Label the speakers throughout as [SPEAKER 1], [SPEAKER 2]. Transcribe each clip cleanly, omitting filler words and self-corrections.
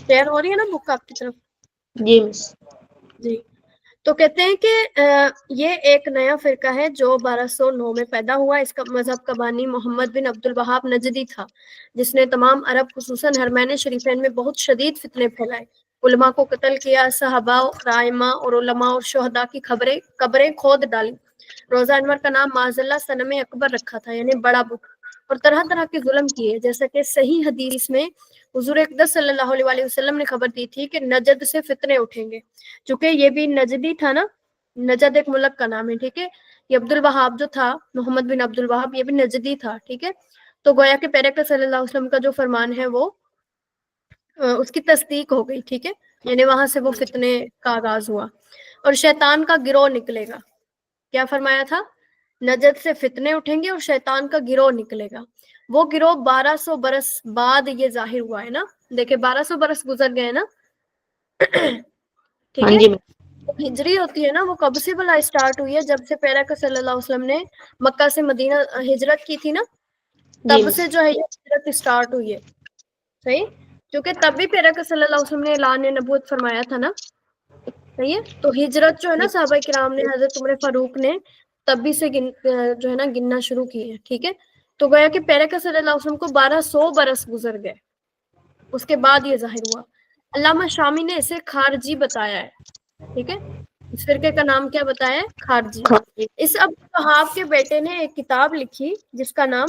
[SPEAKER 1] Share ہو رہی ہے نا بک آپ کی طرف؟
[SPEAKER 2] جی مس.
[SPEAKER 1] جی. تو کہتے ہیں کہ یہ ایک نیا فرقہ ہے جو 1209 میں پیدا ہوا. اس کا مذہب کا بانی محمد بن عبد الوہاب نجدی تھا، جس نے تمام عرب خصوصاً حرمین شریفین میں بہت شدید فتنے پھیلائے، علماء کو قتل کیا، صحابہ، رائمہ اور علماء اور شہداء کی قبریں کھود ڈالی. روزہ انور کا نام معاذ اللہ صنم اکبر رکھا تھا، یعنی بڑا بت، اور طرح طرح کے ظلم کیے، جیسا کہ صحیح حدیث میں حضور اقدس صلی اللہ علیہ وسلم نے خبر دی تھی کہ نجد سے فتنے اٹھیں گے. چونکہ یہ بھی نجدی تھا نا، نجد ایک ملک کا نام ہے، ٹھیک ہے. یہ عبد الوہاب جو تھا، محمد بن عبد الوہاب، یہ بھی نجدی تھا، ٹھیک ہے. تو گویا کہ پیغمبر صلی اللہ علیہ وسلم کا جو فرمان ہے وہ اس کی تصدیق ہو گئی، ٹھیک ہے. یعنی وہاں سے وہ فتنے کا آغاز ہوا. اور شیطان کا گروہ نکلے گا. کیا فرمایا تھا؟ نجد سے فتنے اٹھیں گے اور شیطان کا گروہ نکلے گا. وہ گروہ 1200 برس بعد یہ ظاہر ہوا ہے نا. دیکھیں 1200 برس گزر گئے نا. ٹھیک
[SPEAKER 2] ہاں
[SPEAKER 1] ہے.
[SPEAKER 2] جی مس.
[SPEAKER 1] ہجری ہوتی ہے نا، وہ کب سے بھلا اسٹارٹ ہوئی ہے؟ جب سے پیغمبر صلی اللہ علیہ وسلم نے مکہ سے مدینہ ہجرت کی تھی نا،
[SPEAKER 2] جی
[SPEAKER 1] تب
[SPEAKER 2] مس.
[SPEAKER 1] سے جو ہے یہ ہجرت اسٹارٹ ہوئی ہے. صحیح. کیونکہ تب بھی پیغمبر صلی اللہ علیہ وسلم نے اعلان نبوت فرمایا تھا نا. صحیح ہے. تو ہجرت جو ہے نا صحابہ کرام نے، حضرت عمر فاروق نے تب سے جو ہے نا گننا شروع کی ہے، ٹھیک ہے. تو گویا کہ پیغمبر صلی اللہ علیہ وسلم کو 1200 برس گزر گئے، اس کے بعد یہ ظاہر ہوا. علامہ شامی نے اسے خارجی بتایا ہے، ٹھیک ہے. اس فرقے کا نام کیا بتایا ہے؟ خارجی. اس عبد الوہاب کے بیٹے نے ایک کتاب لکھی جس کا نام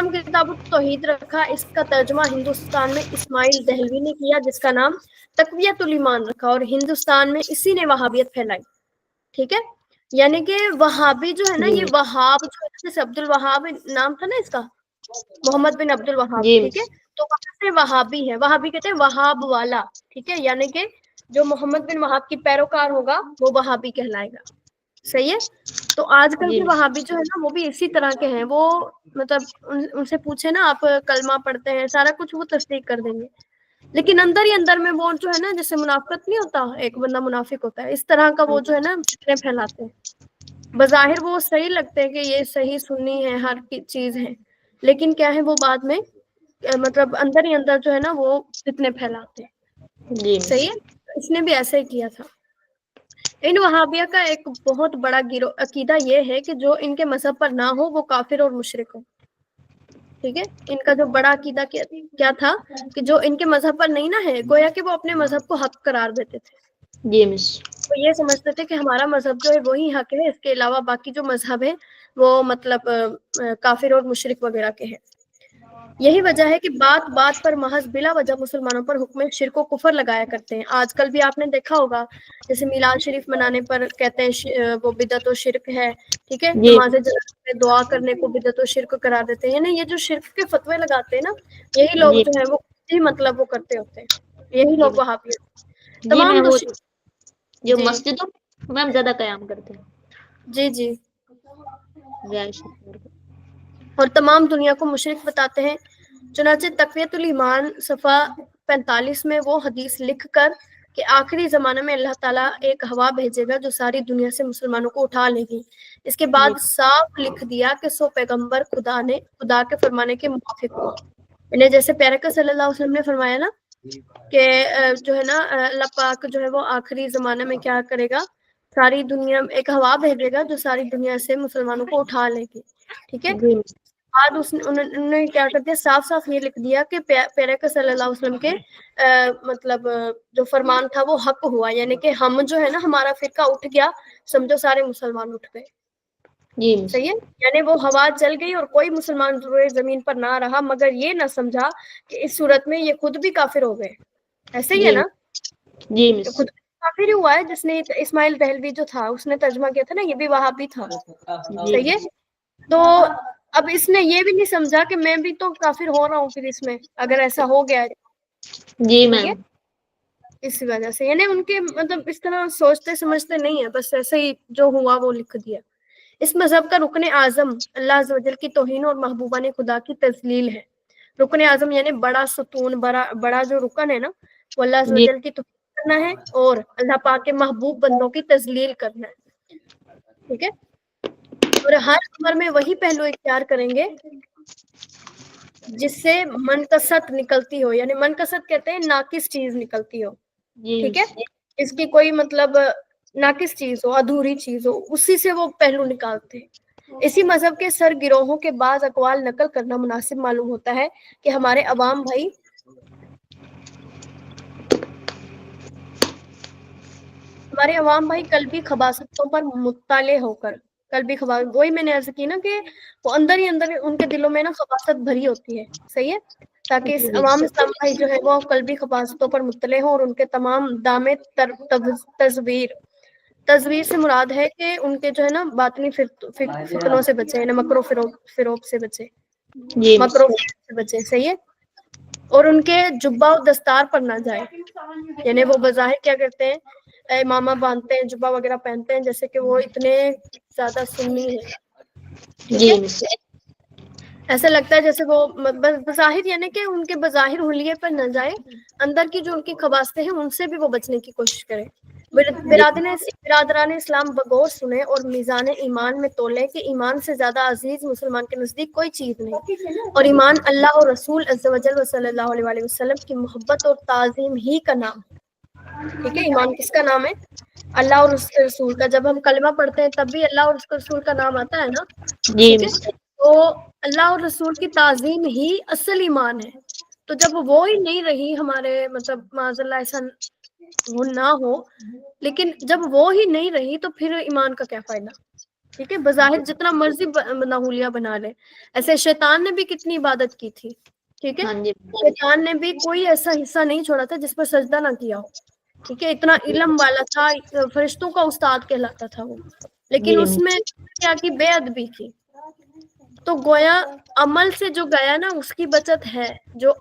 [SPEAKER 1] کتاب التوحید رکھا. اس کا ترجمہ ہندوستان میں اسماعیل دہلوی نے کیا، جس کا نام تقویت الایمان رکھا، اور ہندوستان میں اسی نے وہابیت پھیلائی، ٹھیک ہے. یعنی کہ وہابی جو ہے نا، یہ وہاب جو ہے، جیسے عبد الوہاب نام تھا نا اس کا، محمد بن عبد الوہاب،
[SPEAKER 2] جی
[SPEAKER 1] ٹھیک ہے.
[SPEAKER 2] مس.
[SPEAKER 1] تو وہاں سے وہابی ہے. وہابی کہتے ہیں وہاب والا، ٹھیک ہے. یعنی کہ جو محمد بن وہاب کی پیروکار ہوگا وہ وہابی کہلائے گا. صحیح ہے. تو آج کل
[SPEAKER 2] جی
[SPEAKER 1] کے
[SPEAKER 2] مس.
[SPEAKER 1] وہابی جو ہے نا وہ بھی اسی طرح کے ہیں. وہ مطلب ان سے پوچھے نا آپ کلمہ پڑھتے ہیں، سارا کچھ وہ تصدیق کر دیں گے، لیکن اندر ہی اندر میں وہ جو ہے نا، جیسے منافقت نہیں ہوتا، ایک بندہ منافق ہوتا ہے، اس طرح کا وہ جو ہے نا فتنے پھیلاتے ہیں. بظاہر وہ صحیح لگتے ہیں کہ یہ صحیح سنی ہے، ہر چیز ہے، لیکن کیا ہے وہ بعد میں مطلب اندر ہی اندر جو ہے نا وہ فتنے پھیلاتے ہیں.
[SPEAKER 2] جی مس.
[SPEAKER 1] صحیح ہے. اس نے بھی ایسا ہی کیا تھا. ان وہابیہ کا ایک بہت بڑا عقیدہ یہ ہے کہ جو ان کے مذہب پر نہ ہو وہ کافر اور مشرک ہو، ٹھیک ہے. ان کا جو بڑا عقیدہ کیا تھا کہ جو ان کے مذہب پر نہیں نہ ہے، گویا کہ وہ اپنے مذہب کو حق قرار دیتے تھے.
[SPEAKER 2] جی مس.
[SPEAKER 1] تو یہ سمجھتے تھے کہ ہمارا مذہب جو ہے وہی حق ہے، اس کے علاوہ باقی جو مذہب ہے وہ مطلب کافر اور مشرک وغیرہ کے ہیں. یہی وجہ ہے کہ بات بات پر محض بلا وجہ مسلمانوں پر حکم شرک و کفر لگایا کرتے ہیں. آج کل بھی آپ نے دیکھا ہوگا، جیسے میلاد شریف منانے پر کہتے ہیں وہ بدعت و شرک ہے، ٹھیک ہے.
[SPEAKER 2] جی
[SPEAKER 1] نماز جنازہ میں دعا کرنے کو بدعت و شرک قرار دیتے ہیں. یعنی یہ جو شرک کے فتوے لگاتے ہیں نا، یہی لوگ
[SPEAKER 2] جی
[SPEAKER 1] جو ہیں وہ مطلب وہ کرتے ہوتے ہیں. یہی
[SPEAKER 2] جی
[SPEAKER 1] لوگ وہابی ہیں.
[SPEAKER 2] جی
[SPEAKER 1] تمام
[SPEAKER 2] میم. وہ جو
[SPEAKER 1] جی
[SPEAKER 2] مسجدوں میم زیادہ قیام کرتے ہیں.
[SPEAKER 1] جی جی.
[SPEAKER 2] جی.
[SPEAKER 1] اور تمام دنیا کو مشرک بتاتے ہیں. چنانچہ تقویت الایمان صفحہ 45 میں وہ حدیث لکھ کر کہ آخری زمانہ میں اللہ تعالیٰ ایک ہوا بھیجے گا جو ساری دنیا سے مسلمانوں کو اٹھا لے گی. اس کے
[SPEAKER 2] جی
[SPEAKER 1] بعد صاف لکھ دیا کہ سو پیغمبر خدا کے فرمانے کے موافق ہو. یعنی جیسے پیغمبر صلی اللہ علیہ وسلم نے فرمایا نا کہ جو ہے نا اللہ پاک جو ہے وہ آخری زمانہ میں کیا کرے گا، ساری دنیا میں ایک ہوا بھیجے گا جو ساری دنیا سے مسلمانوں کو اٹھا لے گی، ٹھیک ہے.
[SPEAKER 2] جی
[SPEAKER 1] آج انہوں نے کیا کر دیا، صاف صاف یہ لکھ دیا کہ پیغمبر صلی اللہ علیہ وسلم کے مطلب جو فرمان تھا وہ حق ہوا. یعنی کہ ہم جو ہے نا، ہمارا فرقہ اٹھ گیا، سمجھو سارے مسلمان اٹھ گئے.
[SPEAKER 2] جی مس.
[SPEAKER 1] صحیح ہے. یعنی وہ ہوا چل گئی اور کوئی مسلمان روئے زمین پر نہ رہا، مگر یہ نہ سمجھا کہ اس صورت میں یہ خود بھی کافر ہو گئے. ایسے ہی ہے
[SPEAKER 2] جی
[SPEAKER 1] نا،
[SPEAKER 2] جی مس.
[SPEAKER 1] خود کافر ہی ہوا ہے. جس نے اسماعیل دہلوی جو تھا اس نے ترجمہ کیا تھا نا، یہ بھی وہابی تھا.
[SPEAKER 2] جی
[SPEAKER 1] صحیح ہے. تو اب اس نے یہ بھی نہیں سمجھا کہ میں بھی تو کافر ہو رہا ہوں پھر اس میں، اگر ایسا ہو گیا ہے.
[SPEAKER 2] جی
[SPEAKER 1] ٹھیک ہے.
[SPEAKER 2] میم.
[SPEAKER 1] اس وجہ سے یعنی ان کے مطلب اس طرح سوچتے سمجھتے نہیں ہے، بس ایسے ہی جو ہوا وہ لکھ دیا. اس مذہب کا رکن اعظم اللہ عز و جل کی توہین اور محبوبہ نے خدا کی تذلیل ہے. رکن اعظم یعنی بڑا ستون، بڑا جو رکن ہے نا، وہ اللہ عز و
[SPEAKER 2] جی
[SPEAKER 1] جل کی توہین کرنا ہے اور اللہ پاک کے محبوب بندوں کی تذلیل کرنا ہے، ٹھیک ہے. اور ہر عمر میں وہی پہلو اختیار کریں گے جس سے منکسرت نکلتی ہو، یعنی منکسرت کہتے ہیں ناقص چیز نکلتی ہو،
[SPEAKER 2] جی
[SPEAKER 1] ٹھیک ہے، اس کی کوئی مطلب ناقص چیز ہو، ادھوری چیز ہو، اسی سے وہ پہلو نکالتے ہیں۔ اسی مذہب کے سر گروہوں کے بعض اقوال نقل کرنا مناسب معلوم ہوتا ہے کہ ہمارے عوام بھائی قلبی خباثتوں پر مطلع ہو کر، قلبی خباثت، وہی میں نے عرض کی نا کہ وہ اندر ہی اندر ان کے دلوں میں نا خباثت بھری ہوتی ہے، صحیح ہے، تاکہ اس عوام اسلام بھائی جو ہے وہ قلبی خباثتوں پر مطلع ہوں اور ان کے تمام دامے تزویر سے مراد ہے کہ ان کے جو ہے نا باطنی فتنوں سے بچے، یعنی مکر و فروب سے بچے،
[SPEAKER 2] جی
[SPEAKER 1] مکر و فریب سے بچے، صحیح ہے، اور ان کے جبہ و دستار پر نہ جائے، یعنی وہ بظاہر کیا کرتے ہیں، امامہ باندھتے ہیں، جبہ وغیرہ پہنتے ہیں، جیسے کہ وہ اتنے زیادہ سنی ہیں، ٹھیک
[SPEAKER 2] جی
[SPEAKER 1] ہے،
[SPEAKER 2] مس،
[SPEAKER 1] ایسا لگتا ہے جیسے وہ بظاہر، یعنی کہ ان کے بظاہر حلیے پر نہ جائے، اندر کی جو ان کی خباثتیں ہیں ان سے بھی وہ بچنے کی کوشش کرے۔ برادران اسلام بغور سنیں اور میزان ایمان میں تولے کہ ایمان سے زیادہ عزیز مسلمان کے نزدیک کوئی چیز نہیں، اور ایمان اللہ اور رسول عز و جل صلی اللہ علیہ وسلم کی محبت اور تعظیم ہی کا نام ہے، ٹھیک ہے، ایمان کس کا نام ہے؟ اللہ اور اس کے رسول کا۔ جب ہم کلمہ پڑھتے ہیں تب بھی اللہ اور اس کے رسول کا نام آتا ہے نا،
[SPEAKER 2] جی
[SPEAKER 1] ٹھیک ہے،
[SPEAKER 2] مس،
[SPEAKER 1] تو اللہ اور رسول کی تعظیم ہی اصل ایمان ہے۔ تو جب وہ ہی نہیں رہی ہمارے، مطلب معاذ اللہ ایسا وہ نہ ہو، لیکن جب وہ ہی نہیں رہی تو پھر ایمان کا کیا فائدہ، ٹھیک ہے، بظاہر جتنا مرضی نحولیہ بنا لے، ایسے شیطان نے بھی کتنی عبادت کی تھی، ٹھیک ہے،
[SPEAKER 2] ہاں جی،
[SPEAKER 1] شیطان نے بھی کوئی ایسا حصہ نہیں چھوڑا تھا جس پر سجدہ نہ کیا ہو، ٹھیک ہے، اتنا علم والا تھا، فرشتوں کا استاد کہلاتا تھا وہ، لیکن
[SPEAKER 2] جی
[SPEAKER 1] اس
[SPEAKER 2] مس،
[SPEAKER 1] میں کیا کی بے ادبی کی، تو گویا عمل سے جو گیا نا اس کی بچت ہے، جو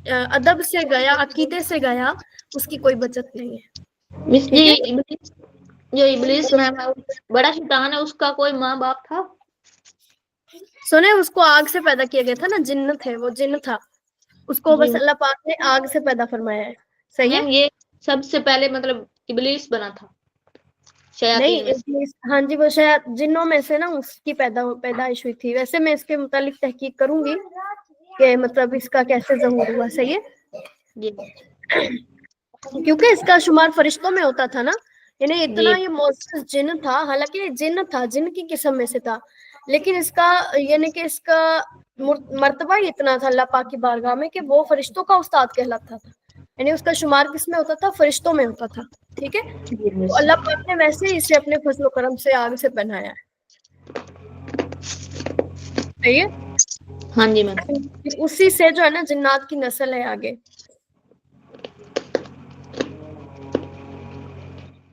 [SPEAKER 1] ادب سے گیا، عقیدے سے گیا، اس کی کوئی بچت نہیں ہے،
[SPEAKER 2] مس جی،
[SPEAKER 1] ٹھیک ہے۔
[SPEAKER 2] جو ابلیس میم بڑا شیطان ہے، اس کا کوئی ماں باپ تھا؟
[SPEAKER 1] سنے، اس کو آگ سے پیدا کیا گیا تھا نا، جن تھے، وہ جن تھا، اس کو
[SPEAKER 2] جی
[SPEAKER 1] بس اللہ پاک نے آگ سے پیدا فرمایا ہے، صحیح ہے،
[SPEAKER 2] میم یہ سب سے پہلے مطلب ابلیس بنا تھا شیاطین میں سے؟
[SPEAKER 1] نہیں، ہاں جی، وہ شاید جنوں میں سے نا اس کی پیدائش ہوئی تھی، ویسے میں اس کے متعلق تحقیق کروں گی کہ مطلب اس کا کیسے ظہور ہوا، صحیح
[SPEAKER 2] جی
[SPEAKER 1] ہے، کیونکہ اس کا شمار فرشتوں میں ہوتا تھا نا، یعنی
[SPEAKER 2] جی
[SPEAKER 1] اتنا یہ معزز جن تھا، حالانکہ یہ جن تھا، جن کی قسم میں سے تھا، لیکن اس کا یعنی کہ اس کا مرتبہ ہی اتنا تھا اللہ پاک کی بارگاہ میں کہ وہ فرشتوں کا استاد کہلاتا تھا، یعنی اس کا شمار کس میں ہوتا تھا؟ فرشتوں میں ہوتا تھا، ٹھیک ہے،
[SPEAKER 2] جی
[SPEAKER 1] تو
[SPEAKER 2] مس،
[SPEAKER 1] اللہ پاک نے ویسے ہی اسے اپنے فضل و کرم سے آگ سے پہنایا ہے، صحیح ہے،
[SPEAKER 2] ہاں جی میم،
[SPEAKER 1] اسی سے جو ہے نا جنات کی نسل ہے آگے۔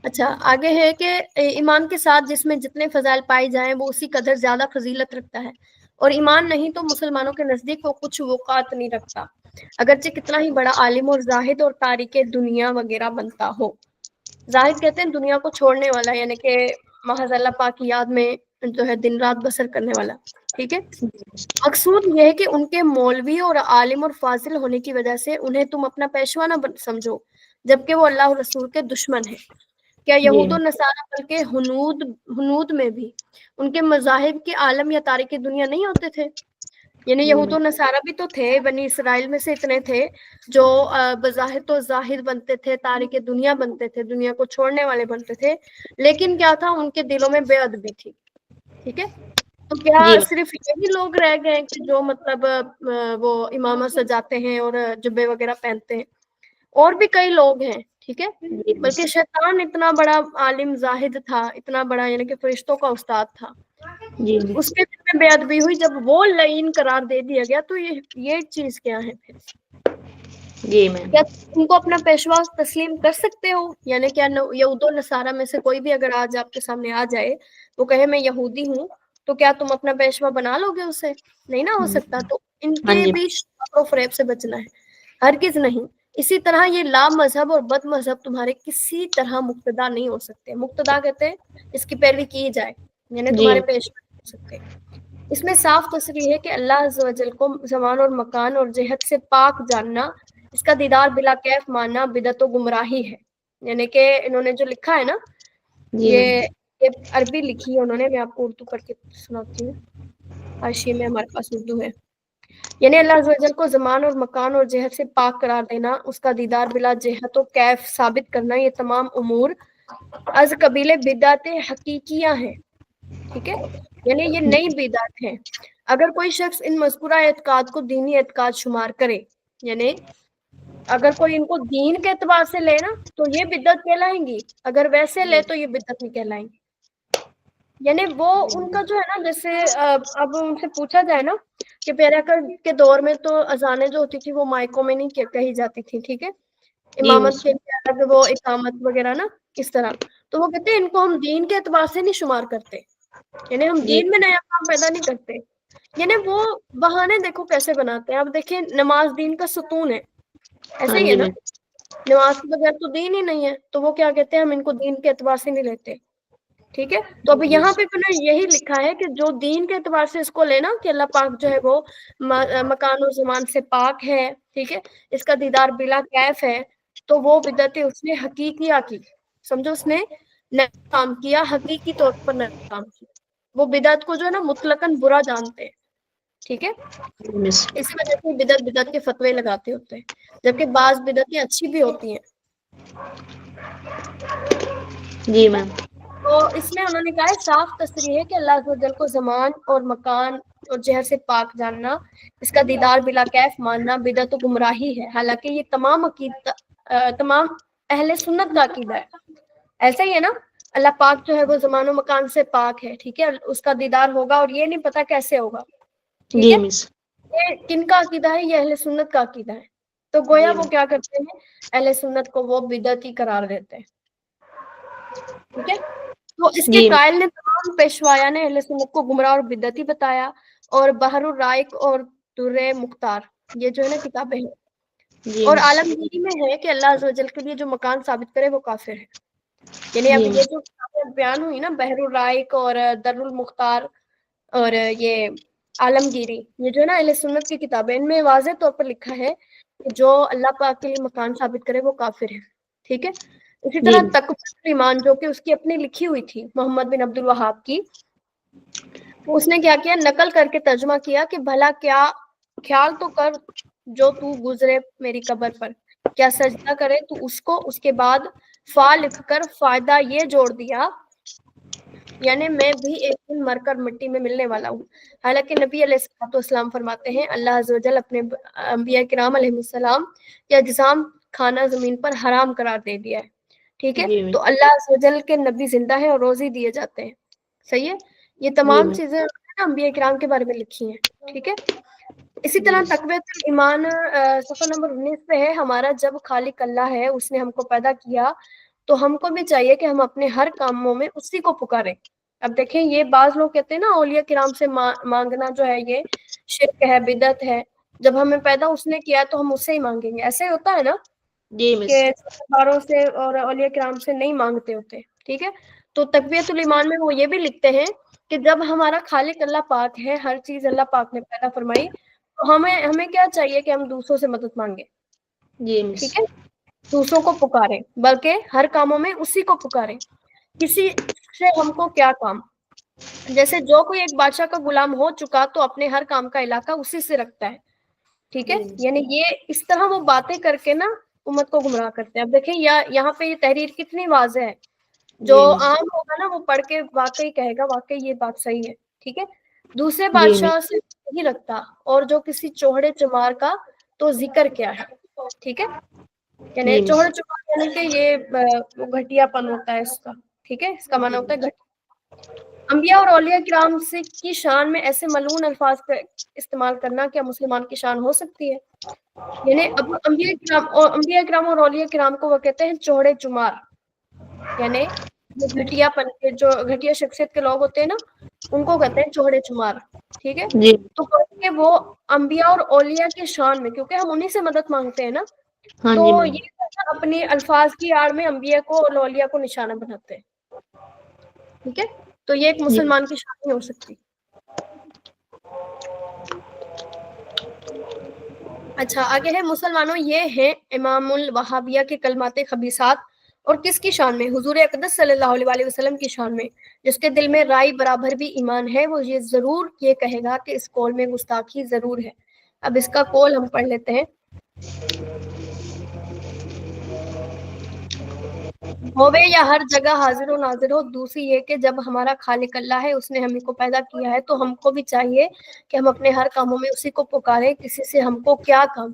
[SPEAKER 1] اچھا، آگے ہے کہ ایمان کے ساتھ جس میں جتنے فضائل پائی جائیں وہ اسی قدر زیادہ فضیلت رکھتا ہے، اور ایمان نہیں تو مسلمانوں کے نزدیک وہ کچھ وقات نہیں رکھتا، اگرچہ کتنا ہی بڑا عالم اور زاہد اور تارک دنیا وغیرہ بنتا ہو۔ زاہد کہتے ہیں دنیا کو چھوڑنے والا، یعنی کہ محض اللہ پاک کی یاد میں جو ہے دن رات بسر کرنے والا، ٹھیک ہے، مقصود یہ ہے کہ ان کے مولوی اور عالم اور فاضل ہونے کی وجہ سے انہیں تم اپنا پیشوا نہ سمجھو، جبکہ وہ اللہ اور رسول کے دشمن ہیں۔ کیا
[SPEAKER 2] جی
[SPEAKER 1] یہود و نصارہ بلکہ ہنود میں بھی ان کے مذاہب کے عالم یا تاریخ دنیا نہیں ہوتے تھے؟ یعنی
[SPEAKER 2] جی
[SPEAKER 1] یہود و نصارہ بھی تو تھے، بنی اسرائیل میں سے اتنے تھے جو بظاہر تو زاہد بنتے تھے، تاریخ دنیا بنتے تھے، دنیا کو چھوڑنے والے بنتے تھے، لیکن کیا تھا، ان کے دلوں میں بے ادبی تھی، ٹھیک ہے، تو کیا
[SPEAKER 2] جی
[SPEAKER 1] صرف یہی لوگ رہ گئے کہ جو مطلب وہ امامہ سجاتے ہیں اور جبے وغیرہ پہنتے ہیں؟ اور بھی کئی لوگ ہیں، ٹھیک ہے،
[SPEAKER 2] جی مس،
[SPEAKER 1] بلکہ شیطان اتنا بڑا عالم زاہد تھا، اتنا بڑا یعنی کہ فرشتوں کا استاد تھا،
[SPEAKER 2] جی
[SPEAKER 1] اس
[SPEAKER 2] مس،
[SPEAKER 1] کے دل میں بے ادبی ہوئی، جب وہ لعین قرار دے دیا گیا تو یہ چیز کیا ہے پھر؟
[SPEAKER 2] جی میم،
[SPEAKER 1] کیا تم کو اپنا پیشوا تسلیم کر سکتے ہو؟ یعنی کیا یہود و نصارہ میں سے کوئی بھی اگر آج آپ کے سامنے آ جائے وہ کہے میں یہودی ہوں، تو کیا تم اپنا پیشوا بنا لو گے اسے؟ نہیں نہ ہو سکتا، تو ان
[SPEAKER 2] ہاں
[SPEAKER 1] کے
[SPEAKER 2] جی،
[SPEAKER 1] بھی شر و فریب سے بچنا ہے، ہرگز نہیں۔ اسی طرح یہ لا مذہب اور بد مذہب تمہارے کسی طرح مقتدا نہیں ہو سکتے، مقتدا کہتے ہیں اس کی پیروی کی جائے، یعنی
[SPEAKER 2] جی
[SPEAKER 1] تمہارے پیشوا نہیں ہو سکتے۔ اس میں صاف تصریح ہے کہ اللہ عز و جل کو زمان اور مکان اور جہت سے پاک جاننا، اس کا دیدار بلا کیف ماننا بدعت و گمراہی ہے، یعنی کہ انہوں نے جو لکھا ہے نا،
[SPEAKER 2] جی میم،
[SPEAKER 1] یہ عربی لکھی ہے انہوں نے، میں آپ کو اردو کر کے سناتی ہوں، حاشیے میں ہمارے پاس اردو ہے۔ یعنی اللہ عز و جل کو زمان اور مکان اور جہت سے پاک قرار دینا، اس کا دیدار بلا جہت و کیف ثابت کرنا، یہ تمام امور از قبیل بدعت حقیقیہ ہیں. ٹھیک ہے، یعنی یہ نئی بدعت ہیں. اگر کوئی شخص ان مذکورہ اعتقاد کو دینی اعتقاد شمار کرے، یعنی اگر کوئی ان کو دین کے اعتبار سے لے نا تو یہ بدعت کہلائیں گی، اگر ویسے لے تو یہ بدعت نہیں کہلائیں گی. یعنی وہ ان کا جو ہے نا، جیسے اب ان سے پوچھا جائے نا کہ پیراکر کے دور میں تو اذانیں جو ہوتی تھی وہ مائکوں میں نہیں کہی جاتی تھی. ٹھیک ہے، امامت کے لیے الگ وہ اقامت وغیرہ نا اس طرح. تو وہ کہتے ہیں ان کو ہم دین کے اعتبار سے نہیں شمار کرتے، یعنی ہم دین میں نیا کام پیدا نہیں کرتے. یعنی وہ بہانے دیکھو کیسے بناتے ہیں. اب دیکھیں نماز دین کا ستون ہے، ایسا ہی ہے نا، نماز کے بغیر تو دین ہی نہیں ہے. تو وہ کیا کہتے ہیں، ہم ان کو دین کے اعتبار سے نہیں لیتے. ٹھیک ہے، تو اب یہاں پہ انہوں نے یہی لکھا ہے کہ جو دین کے اعتبار سے اس کو لینا کہ اللہ پاک جو ہے وہ مکان و زمان سے پاک ہے. ٹھیک ہے، اس کا دیدار بلا کیف ہے، تو وہ بدعت اس نے حقیقیہ کی. سمجھو اس نے نیا کام کیا، حقیقی طور پر نیا کام کیا. وہ بدعت کو جو ہے نا مطلقاً برا جانتے ہیں. ٹھیک ہے، اسی وجہ سے بدعت کے فتوے لگاتے ہوتے ہیں، جبکہ بعض بدعتیں اچھی بھی ہوتی ہیں.
[SPEAKER 2] جی میم.
[SPEAKER 1] تو اس میں انہوں نے کہا ہے صاف تصریح ہے کہ اللہ عز و جل کو زمان اور مکان اور جہت سے پاک جاننا، اس کا دیدار بلا کیف ماننا بدعت و گمراہی ہے. حالانکہ یہ تمام اہل سنت کا عقیدہ ہے. ایسا ہی ہے نا، اللہ پاک جو ہے وہ زمان و مکان سے پاک ہے. ٹھیک ہے، اس کا دیدار ہوگا اور یہ نہیں پتا کیسے ہوگا. ٹھیک ہے، یہ کن کا عقیدہ ہے؟ یہ اہل سنت کا عقیدہ ہے. تو گویا وہ کیا کرتے ہیں، اہل سنت کو وہ بدعتی قرار دیتے ہیں. ٹھیک ہے، تو اس کے قائل نے تمام پیشوایان اہل سنت کو گمراہ اور بدعتی بتایا. اور بحر الرائق اور در مختار، یہ جو ہے نا کتابیں ہیں، اور عالمگیری میں ہے کہ اللہ عز و جل کے لیے جو مکان ثابت کرے وہ کافر ہے. یعنی اب یہ جو کتابیں بیان ہوئی نا، بحر الرائق اور در المختار اور یہ عالمگیری، یہ جو ہے نا اہل سنت کی کتابیں، ان میں واضح طور پر لکھا ہے کہ جو اللہ پاک کے لیے مکان ثابت کرے وہ کافر ہے. ٹھیک ہے، اسی طرح تقویۃ الایمان جو کہ اس کی اپنی لکھی ہوئی تھی محمد بن عبد الوہاب کی، اس نے کیا کیا، نقل کر کے ترجمہ کیا کہ بھلا کیا خیال تو کر جو تو گزرے میری قبر پر، کیا سجدہ کرے تو اس کو، اس کے بعد فا لکھ کر فائدہ یہ جوڑ دیا، یعنی میں بھی ایک دن مر کر مٹی میں ملنے والا ہوں. حالانکہ نبی علیہ السلام فرماتے ہیں اللہ عز و جل اپنے انبیاء کرام علیہ السلام کے اجسام کھانا زمین پر حرام قرار دے دیا ہے. ٹھیک ہے، تو اللہ عز و جل کے نبی زندہ ہیں اور روزی دیے جاتے ہیں. صحیح ہے، یہ تمام چیزیں انبیاء کرام کے بارے میں لکھی ہیں. ٹھیک ہے، اسی طرح تقویۃ الایمان صفحہ نمبر 19 پہ ہے، ہمارا جب خالق اللہ ہے، اس نے ہم کو پیدا کیا تو ہم کو بھی چاہیے کہ ہم اپنے ہر کاموں میں اسی کو پکاریں. اب دیکھیں یہ بعض لوگ کہتے ہیں نا اولیاء کرام سے مانگنا جو ہے یہ شرک ہے، بدعت ہے. جب ہمیں پیدا اس نے کیا تو ہم اس سے ہی مانگیں گے، ایسے ہوتا ہے نا کہ باروں سے اور اولیاء کرام سے نہیں مانگتے ہوتے. ٹھیک ہے، تو تقویۃ الایمان میں وہ یہ بھی لکھتے ہیں کہ جب ہمارا خالق اللہ پاک ہے، ہر چیز اللہ پاک نے پیدا فرمائی، تو ہمیں کیا چاہیے کہ ہم دوسروں سے مدد مانگیں. ٹھیک ہے، دوسروں کو پکاریں، بلکہ ہر کاموں میں اسی کو پکاریں. کسی سے ہم کو کیا کام، جیسے جو کوئی ایک بادشاہ کا غلام ہو چکا تو اپنے ہر کام کا علاقہ اسی سے رکھتا ہے. ٹھیک ہے، یعنی یہ اس طرح وہ باتیں کر کے نا امت کو گمراہ کرتے ہیں. اب دیکھیں یہاں پہ یہ تحریر کتنی واضح ہے، جو عام ہوگا نا وہ پڑھ کے واقعی کہے گا واقعی یہ بات صحیح ہے. ٹھیک ہے، دوسرے بادشاہ سے نہیں رکھتا، اور جو کسی چوہڑے چمار کا تو ذکر کیا ہے. ٹھیک ہے، یعنی چوہڑے چمار یعنی کہ یہ گھٹیا پن ہوتا ہے اس کا. ٹھیک ہے، اس کا معنی ہوتا ہے گھٹیا. انبیاء اور اولیاء کرام سے کی شان میں ایسے ملعون الفاظ کا استعمال کرنا کیا مسلمان کی شان ہو سکتی ہے؟ یعنی اب انبیاء کرام اور اولیاء کرام کو وہ کہتے ہیں چوہڑے چمار، یعنی جو گھٹیا پن کے، جو گھٹیا شخصیت کے لوگ ہوتے ہیں نا ان کو کہتے ہیں چوہڑے چمار. ٹھیک ہے، تو کہ وہ انبیاء اور اولیاء کے شان میں، کیونکہ ہم انہی سے مدد مانگتے ہیں نا، تو یہ اپنے الفاظ کی آڑ میں انبیاء کو اور اولیاء کو نشانہ بناتے ہیں. ٹھیک ہے، تو یہ ایک مسلمان کی شان نہیں ہو سکتی. اچھا آگے ہے، مسلمانوں یہ ہیں امام الوہابیہ کے کلمات خبیثات، اور کس کی شان میں؟ حضور اقدس صلی اللہ علیہ وسلم کی شان میں. جس کے دل میں رائی برابر بھی ایمان ہے وہ یہ ضرور یہ کہے گا کہ اس قول میں گستاخی ضرور ہے. اب اس کا قول ہم پڑھ لیتے ہیں. ہوئے یا ہر جگہ حاضر و ناظر ہو، دوسری یہ کہ جب ہمارا خالق اللہ ہے، اس نے ہمیں کو پیدا کیا ہے، تو ہم کو بھی چاہیے کہ ہم اپنے ہر کاموں میں اسی کو پکاریں. کسی سے ہم کو کیا کام؟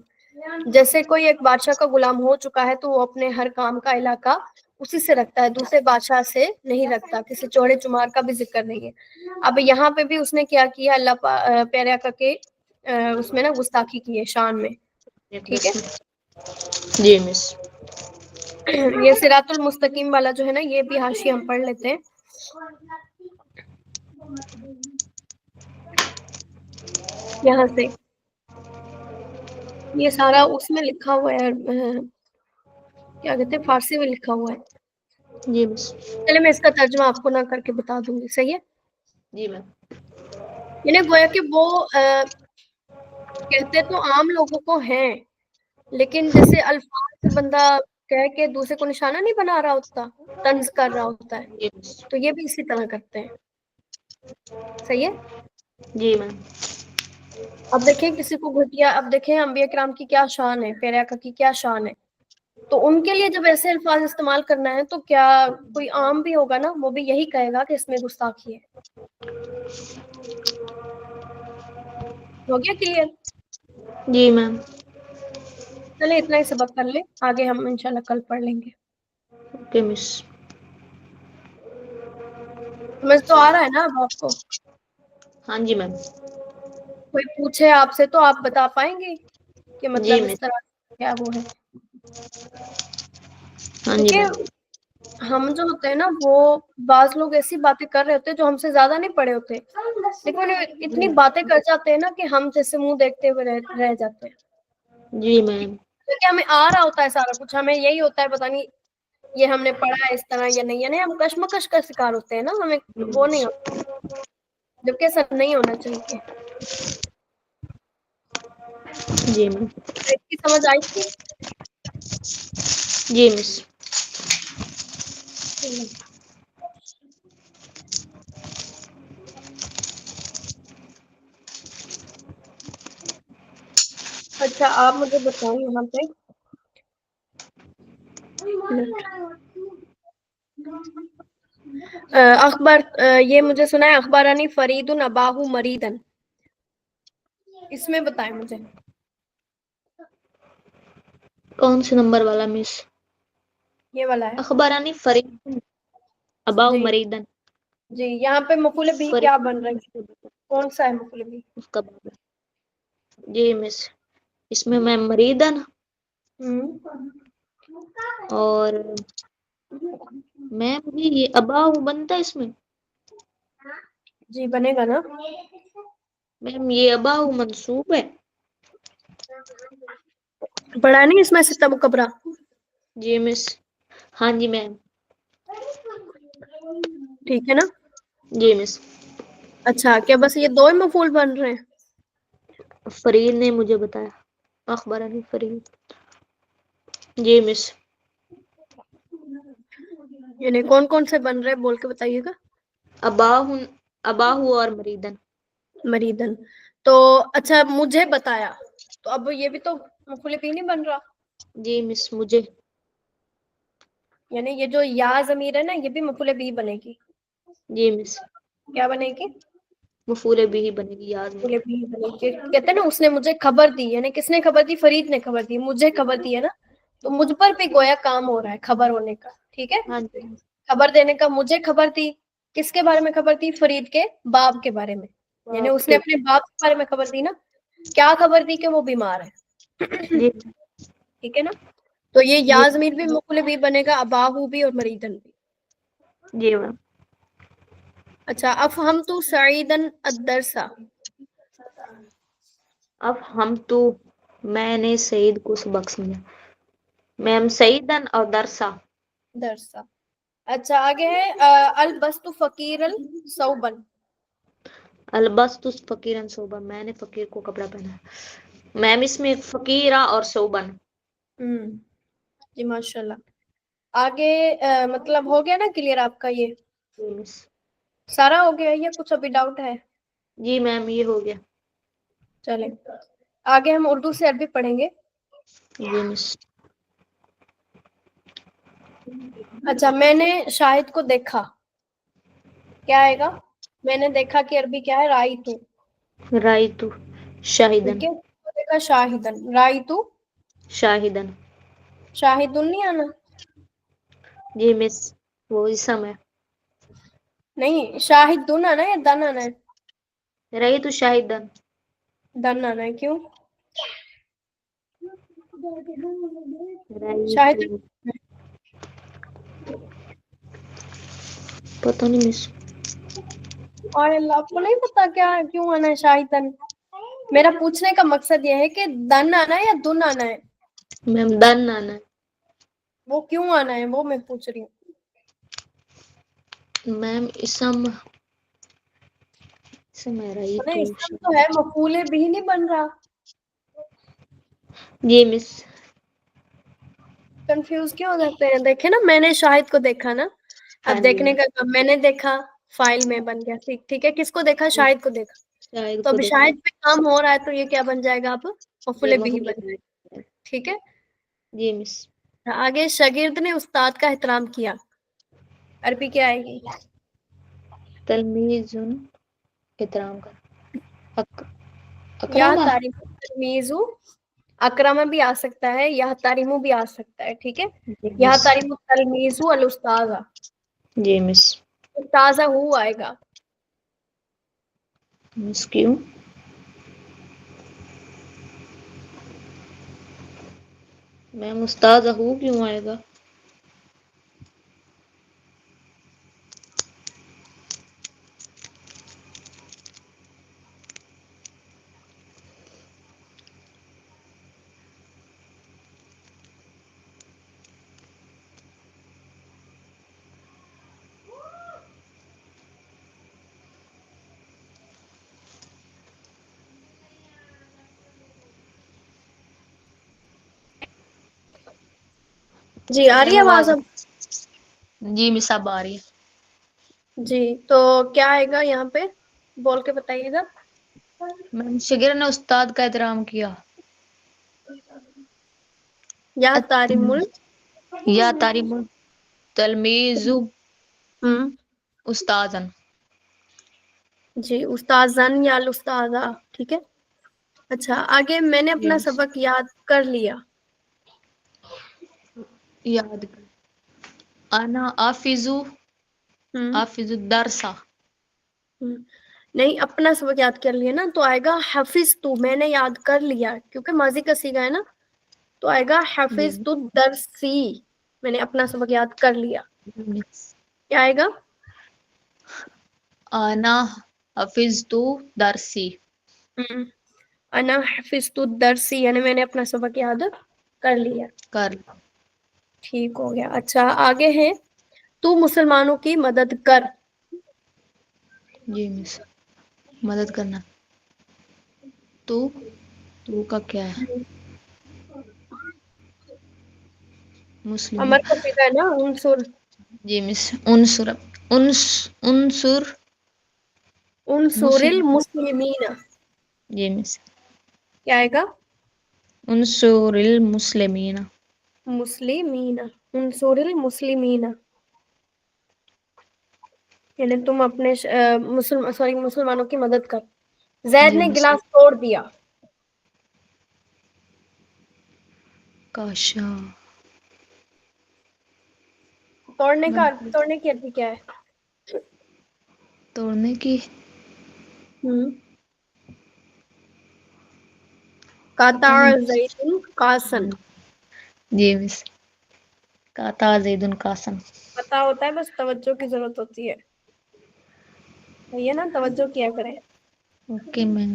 [SPEAKER 1] جیسے کوئی ایک بادشاہ کا غلام ہو چکا ہے تو وہ اپنے ہر کام کا علاقہ اسی سے رکھتا ہے، دوسرے بادشاہ سے نہیں رکھتا. کسی چوڑے چمار کا بھی ذکر نہیں ہے. اب یہاں پہ بھی اس نے کیا کیا، اللہ پیارے آقا کے اس میں نا گستاخی کی ہے شان میں. ٹھیک ہے.
[SPEAKER 2] جی مس.
[SPEAKER 1] یہ صراط المستقیم والا جو ہے نا، یہ بھی حاشیہ ہم پڑھ لیتے ہیں. یہاں سے یہ سارا اس میں لکھا ہوا ہے، کیا کہتے ہیں، فارسی میں لکھا ہوا ہے.
[SPEAKER 2] جی مس.
[SPEAKER 1] چلے میں اس کا ترجمہ آپ کو نہ کر کے بتا دوں گی. صحیح ہے.
[SPEAKER 2] جی میم.
[SPEAKER 1] یعنی گویا کہ وہ کہتے تو عام لوگوں کو ہیں، لیکن جیسے الفاظ سے بندہ کہہ کے دوسرے کو نشانہ نہیں بنا رہا ہوتا، طنز کر رہا ہوتا ہے،
[SPEAKER 2] جی مس.
[SPEAKER 1] تو یہ بھی اسی طرح کرتے ہیں. صحیح ہے.
[SPEAKER 2] جی میم.
[SPEAKER 1] اب دیکھیں کسی کو گھٹیا، اب دیکھیں انبیاء کرام کی کیا شان ہے، پیارے آقا کی کیا شان ہے، تو ان کے لیے جب ایسے الفاظ استعمال کرنا ہے تو کیا کوئی عام بھی ہوگا نا، وہ بھی یہی کہے گا کہ اس میں گستاخی ہے. ہو گیا کلیئر؟
[SPEAKER 2] جی میم.
[SPEAKER 1] چلے اتنا ہی سبق کر لیں، آگے ہم انشاءاللہ کل پڑھ لیں گے.
[SPEAKER 2] اوکے مس.
[SPEAKER 1] سمجھ تو آ رہا ہے نا اب آپ کو؟
[SPEAKER 2] ہاں جی میم.
[SPEAKER 1] کوئی پوچھے آپ سے تو آپ بتا پائیں گے کہ
[SPEAKER 2] جی
[SPEAKER 1] مطلب اس
[SPEAKER 2] مس.
[SPEAKER 1] طرح کیا وہ ہے؟
[SPEAKER 2] ہاں جی میم.
[SPEAKER 1] کیونکہ ہم جو ہوتے ہیں نا، وہ بعض لوگ ایسی باتیں کر رہے ہوتے ہیں جو ہم سے زیادہ نہیں پڑھے ہوتے، لیکن اتنی باتیں کر جاتے ہیں نا کہ ہم جیسے منہ دیکھتے ہوئے رہ جاتے ہیں.
[SPEAKER 2] جی میم.
[SPEAKER 1] کیونکہ ہمیں آ رہا ہوتا ہے سارا کچھ، ہمیں یہی ہوتا ہے پتہ نہیں یہ ہم نے پڑھا ہے اس طرح یا نہیں. یعنی ہم کشمکش کا شکار ہوتے ہیں نا، ہمیں وہ نہیں ہوتا، جبکہ ایسا نہیں ہونا چاہیے.
[SPEAKER 2] جی میم.
[SPEAKER 1] اس کی سمجھ آئی تھی؟
[SPEAKER 2] جی مس.
[SPEAKER 1] اچھا آپ مجھے بتائیں یہاں پہ اخبار، یہ مجھے سنا ہے اخبارانی فرید اباہ مریدن، اس میں بتائیں مجھے.
[SPEAKER 2] کون سے نمبر والا مس؟
[SPEAKER 1] یہ والا ہے.
[SPEAKER 2] اخبارانی فرید اباؤ
[SPEAKER 1] جی
[SPEAKER 2] مریدن.
[SPEAKER 1] جی، یہاں پہ مفعول بھی کیا بن رہا ہے؟
[SPEAKER 2] فرید
[SPEAKER 1] کون سا ہے مفعول بھی؟
[SPEAKER 2] اس کا باب ہے. جی مس. اس میں میم مریدن اور میم جی یہ اباؤ بنتا ہے اس میں.
[SPEAKER 1] جی بنے گا نا.
[SPEAKER 2] میم یہ اباؤ منصوب ہے.
[SPEAKER 1] پڑھا نہیں اس میں ستہ مکبرہ؟
[SPEAKER 2] جی مس. ہاں جی میم.
[SPEAKER 1] ٹھیک ہے نا.
[SPEAKER 2] جی مس.
[SPEAKER 1] اچھا کیا بس یہ دو ہی مفعول بن رہے ہیں؟
[SPEAKER 2] فرید نے مجھے بتایا، اخبارانی فرید. جی مس.
[SPEAKER 1] یعنی کون کون سے بن رہے بول کے بتائیے گا.
[SPEAKER 2] اباہو اور مریدن.
[SPEAKER 1] مریدن تو اچھا مجھے بتایا، تو اب یہ بھی تو مفعول بھی نہیں بن رہا.
[SPEAKER 2] جی مس. مجھے.
[SPEAKER 1] یعنی یہ جو یا ضمیر ہے نا، یہ بھی مفعول بھی بنے گی.
[SPEAKER 2] جی مس.
[SPEAKER 1] کیا بنے گی؟
[SPEAKER 2] مفعول بھی بنے گی. یاد
[SPEAKER 1] مفعول
[SPEAKER 2] نہیں.
[SPEAKER 1] بھی بنے گی. کہتے ہیں نا اس نے مجھے خبر دی، یعنی کس نے خبر دی؟ فرید نے خبر دی، مجھے خبر دی ہے نا، تو مجھ پر بھی گویا کام ہو رہا ہے خبر ہونے کا. ٹھیک ہے.
[SPEAKER 2] ہاں جی.
[SPEAKER 1] خبر دینے کا. مجھے خبر دی کس کے بارے میں خبر دی؟ فرید کے باپ کے بارے میں. یعنی اس نے اپنے باپ کے بارے میں خبر دی نا. کیا خبر دی؟ کہ وہ بیمار ہے.
[SPEAKER 2] جی
[SPEAKER 1] ٹھیک ہے نا. تو یہ یا
[SPEAKER 2] جی
[SPEAKER 1] ضمیر بھی مفعول بھی بنے گا، اباہو بھی اور مریدن بھی.
[SPEAKER 2] جی میم.
[SPEAKER 1] اچھا افہمت سعیدن الدرس.
[SPEAKER 2] اب ہم تو میں نے سعید کو سبق سمجھا. میم سعیدن اور درسا.
[SPEAKER 1] درسا. اچھا آگے ہے البست فقیرا ثوبا.
[SPEAKER 2] البست فقیرا ثوبا. میں نے فقیر کو کپڑا پہنا. میم اس میں فقیرہ اور ثوبن.
[SPEAKER 1] جی ماشاء اللہ. آگے مطلب ہو گیا نا کلیئر آپ کا؟ یہ سارا ہو گیا یا کچھ ابھی ڈاؤٹ ہے؟
[SPEAKER 2] جی میم یہ ہو گیا.
[SPEAKER 1] چلیں آگے ہم اردو سے عربی پڑھیں گے.
[SPEAKER 2] جی مس.
[SPEAKER 1] اچھا میں نے شاہد کو دیکھا، کیا آئے گا؟ میں نے دیکھا کہ عربی کیا ہے؟ رائیتو.
[SPEAKER 2] رائتو شاہدن.
[SPEAKER 1] ٹھیک ہے، تو دیکھا شاہدن. رائیتو
[SPEAKER 2] شاہدن.
[SPEAKER 1] شاہدن نہیں آنا.
[SPEAKER 2] جی مس وہ اسم ہے.
[SPEAKER 1] نہیں شاہد دن آنا ہے یا دن آنا ہے؟
[SPEAKER 2] رائتو شاہدن.
[SPEAKER 1] دن آنا ہے. کیوں؟ شاہد
[SPEAKER 2] رائتو پتہ نہیں مس.
[SPEAKER 1] اور اللہ آپ کو نہیں پتا کیا کیوں آنا ہے شاہدن؟ میرا پوچھنے کا مقصد یہ ہے کہ دن آنا ہے یا دن آنا ہے؟
[SPEAKER 2] میم دن آنا ہے.
[SPEAKER 1] وہ کیوں آنا ہے وہ میں پوچھ رہی ہوں.
[SPEAKER 2] میم اسم ہے
[SPEAKER 1] نہیں
[SPEAKER 2] رائتو.
[SPEAKER 1] اسم تو ہے، مفعول بھی نہیں بن رہا.
[SPEAKER 2] جی مس.
[SPEAKER 1] کنفیوز کیوں ہو جاتے ہیں؟ دیکھیں نا میں نے شاہد کو دیکھا نا،
[SPEAKER 2] ہاں
[SPEAKER 1] اب
[SPEAKER 2] جی
[SPEAKER 1] دیکھنے کا کام میں نے دیکھا فائل میں بن گیا. ٹھیک ہے، کس کو دیکھا؟ شاہد کو دیکھا.
[SPEAKER 2] شاہد
[SPEAKER 1] تو
[SPEAKER 2] کو
[SPEAKER 1] اب
[SPEAKER 2] دیکھا.
[SPEAKER 1] شاہد پہ کام ہو رہا ہے تو یہ کیا بن جائے گا؟ اب
[SPEAKER 2] یہ
[SPEAKER 1] مفعول بھی
[SPEAKER 2] مفعول
[SPEAKER 1] بن جائے
[SPEAKER 2] ہے.
[SPEAKER 1] گا. ٹھیک ہے.
[SPEAKER 2] جی مس.
[SPEAKER 1] آگے شاگرد نے استاد کا احترام کیا، عربی کیا آئے گی؟
[SPEAKER 2] تلمیذ احترام کا.
[SPEAKER 1] یا
[SPEAKER 2] اکرمہ.
[SPEAKER 1] تعریف تلمیذ اکرم بھی آ سکتا ہے، یا تعلیم بھی آ سکتا ہے. ٹھیک ہے،
[SPEAKER 2] جی
[SPEAKER 1] یا
[SPEAKER 2] مس.
[SPEAKER 1] تعلیم تلمیذ الاستاذ،
[SPEAKER 2] جی مس.
[SPEAKER 1] استاذ ہو آئے گا.
[SPEAKER 2] مس کیوں؟ میم استاد ہو کیوں آئے گا؟
[SPEAKER 1] جی آ رہی ہے آواز اب؟
[SPEAKER 2] جی مس اب آ رہی ہے.
[SPEAKER 1] جی تو کیا آئے گا یہاں پہ؟ بول کے بتائیے گا.
[SPEAKER 2] میم شاگرد نے استاد کا احترام کیا.
[SPEAKER 1] یا تعلیم
[SPEAKER 2] یا تعلیم تلمیذ
[SPEAKER 1] ہوں
[SPEAKER 2] استاذن.
[SPEAKER 1] جی استاذن یا الاستاذہ. ٹھیک ہے. اچھا آگے میں نے
[SPEAKER 2] جی
[SPEAKER 1] اپنا
[SPEAKER 2] مس.
[SPEAKER 1] سبق یاد کر لیا.
[SPEAKER 2] یاد کر. انا حافظ
[SPEAKER 1] ہوں
[SPEAKER 2] حافظ الدرس.
[SPEAKER 1] نہیں اپنا سبق یاد کر لیا نا تو آئے گا حفظت، میں نے یاد کر لیا کیونکہ ماضی کا صیغہ ہے نا، تو آئے گا
[SPEAKER 2] جی
[SPEAKER 1] حفظت الدرسی، میں نے اپنا سبق یاد کر لیا.
[SPEAKER 2] مس.
[SPEAKER 1] کیا آئے گا؟
[SPEAKER 2] انا حفظت درسی.
[SPEAKER 1] انا حفظت الدرسی یعنی میں نے اپنا سبق یاد کر لیا.
[SPEAKER 2] کر.
[SPEAKER 1] ٹھیک ہو گیا. اچھا آگے ہے تو مسلمانوں کی مدد کر.
[SPEAKER 2] جی مس. مدد کرنا. تو کا کیا ہے؟ مسلم.
[SPEAKER 1] امر کا صیغہ ہے نا انصر.
[SPEAKER 2] جی مس. انصر انصر
[SPEAKER 1] انصر
[SPEAKER 2] مسلم.
[SPEAKER 1] المسلمین.
[SPEAKER 2] جی مس.
[SPEAKER 1] کیا آئے گا؟
[SPEAKER 2] انصر المسلمین.
[SPEAKER 1] مسلمین. انصر المسلمین یعنی تم اپنے مسلمانوں کی مدد کر. زید
[SPEAKER 2] جی
[SPEAKER 1] نے
[SPEAKER 2] مس.
[SPEAKER 1] گلاس توڑ دیا.
[SPEAKER 2] کاشا.
[SPEAKER 1] توڑنے کی عربی کیا ہے؟
[SPEAKER 2] توڑنے کی.
[SPEAKER 1] ہوں قطع
[SPEAKER 2] پتہ نہیں.
[SPEAKER 1] زید قاسن.
[SPEAKER 2] جی مس. قطع زید قاسم.
[SPEAKER 1] پتا ہوتا ہے بس توجہ کی ضرورت ہوتی ہے. صحیح ہے نا، توجہ کیا کریں.
[SPEAKER 2] Okay ma'am.